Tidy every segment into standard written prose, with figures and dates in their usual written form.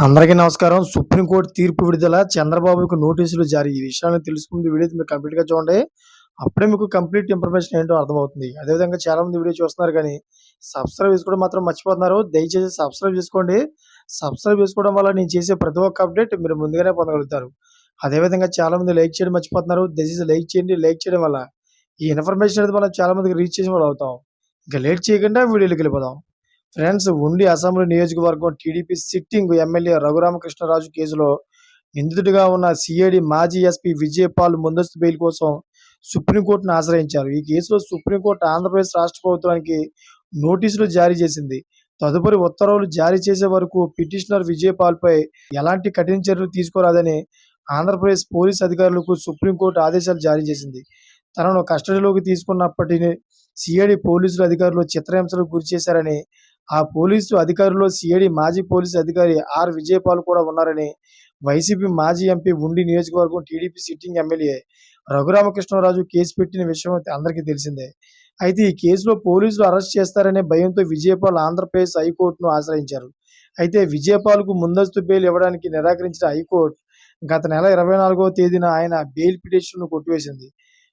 అందరికీ నమస్కారం. సుప్రీంకోర్టు తీర్పు విడుదల, చంద్రబాబుకు నోటీసులు జారీ. ఈ విషయాన్ని తెలుసుకుంది వీడియో మీరు కంప్లీట్‌గా చూడండి. అప్పుడే మీకు కంప్లీట్ ఇన్ఫర్మేషన్ ఏంటో అర్థమవుతుంది. అదేవిధంగా చాలామంది వీడియో చూస్తున్నారు కానీ, సబ్స్క్రైబ్ చేసుకోవడం మాత్రం మర్చిపోతున్నారు. దయచేసి సబ్స్క్రైబ్ చేసుకోండి. సబ్స్క్రైబ్ చేసుకోవడం వల్ల నేను చేసే ప్రతి ఒక్క అప్డేట్ మీరు ముందుగానే పొందగలుగుతారు. అదేవిధంగా చాలామంది లైక్ చేయడం మర్చిపోతున్నారు. దయచేసి లైక్ చేయండి. లైక్ చేయడం వల్ల ఈ ఇన్ఫర్మేషన్ అనేది మనం చాలా మందికి రీచ్ చేసిన వాళ్ళు అవుతాం. ఇంకా లేట్ చేయకుండా వీడియోలోకి వెళ్ళిపోదాం. ఫ్రెండ్స్, ఉండి అసెంబ్లీ నియోజకవర్గం టీడీపీ సిట్టింగ్ ఎమ్మెల్యే రఘురామకృష్ణరాజు కేసులో నిందితుడిగా ఉన్న సిఐడి మాజీ ఎస్పీ విజయపాల్ ముందస్తు బెయిల్ కోసం సుప్రీంకోర్టును ఆశ్రయించారు. ఈ కేసులో సుప్రీంకోర్టు ఆంధ్రప్రదేశ్ రాష్ట్ర ప్రభుత్వానికి నోటీసులు జారీ చేసింది. తదుపరి ఉత్తర్వులు జారీ చేసే వరకు పిటిషనర్ విజయపాల్పై ఎలాంటి కఠిన చర్యలు తీసుకోరాదని ఆంధ్రప్రదేశ్ పోలీసు అధికారులకు సుప్రీంకోర్టు ఆదేశాలు జారీ చేసింది. తనను కస్టడీలోకి తీసుకున్నప్పటికీ సిఐడి పోలీసులు అధికారులు చిత్రహింసలకు గురి చేశారని, ఆ పోలీసు అధికారుల్లో సిఐడి మాజీ పోలీసు అధికారి ఆర్ విజయపాల్ కూడా ఉన్నారని వైసీపీ మాజీ ఎంపీ ఉండి నియోజకవర్గం TDP sitting MLA Raghuramakrishnaraju case పెట్టిన విషయం అందరికీ తెలిసిందే. అయితే ఈ కేసులో పోలీసులు అరెస్ట్ చేస్తారనే భయంతో విజయపాల్ ఆంధ్రప్రదేశ్ హైకోర్టును ఆశ్రయించారు. అయితే విజయపాల్కు ముందస్తు బెయిల్ ఇవ్వడానికి నిరాకరించిన హైకోర్టు గత నెల 24వ తేదీన ఆయన బెయిల్ పిటిషన్ను కొట్టివేసింది.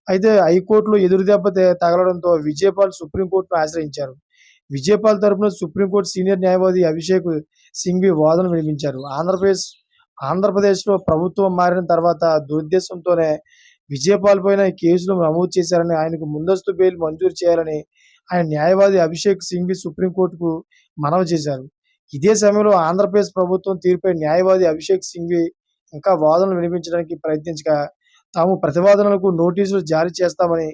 అయితే హైకోర్టులో ఎదురుదెబ్బ తగలడంతో విజయపాల్ సుప్రీంకోర్టును ఆశ్రయించారు. విజయపాల్ తరపున సుప్రీంకోర్టు సీనియర్ న్యాయవాది అభిషేక్ సింఘ్వి వాదనలు వినిపించారు. ఆంధ్రప్రదేశ్లో ప్రభుత్వం మారిన తర్వాత దురుద్దేశంతోనే విజయపాల్ పైన ఈ కేసులు నమోదు చేశారని, ఆయనకు ముందస్తు బెయిల్ మంజూరు చేయాలని ఆయన న్యాయవాది అభిషేక్ సింఘ్వి సుప్రీంకోర్టుకు మనవి చేశారు. ఇదే సమయంలో ఆంధ్రప్రదేశ్ ప్రభుత్వం తీరుపై న్యాయవాది అభిషేక్ సింఘ్వి ఇంకా వాదనలు వినిపించడానికి ప్రయత్నించగా, తాము ప్రతివాదనలకు నోటీసులు జారీ చేస్తామని,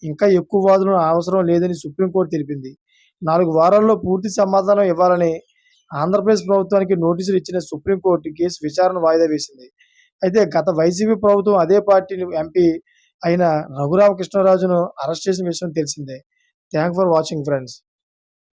ఇంకా ఎక్కువ వాదనలు అవసరం లేదని సుప్రీంకోర్టు తెలిపింది. 4 వారాల్లో పూర్తి సమాధానం ఇవ్వాలని ఆంధ్రప్రదేశ్ ప్రభుత్వానికి నోటీసులు ఇచ్చిన సుప్రీంకోర్టు కేసు విచారణ వాయిదా వేసింది. అయితే గత వైసీపీ ప్రభుత్వం అదే పార్టీ ఎంపీ అయిన రఘురామకృష్ణరాజును అరెస్ట్ చేసిన విషయం తెలిసిందే. Thanks for watching friends.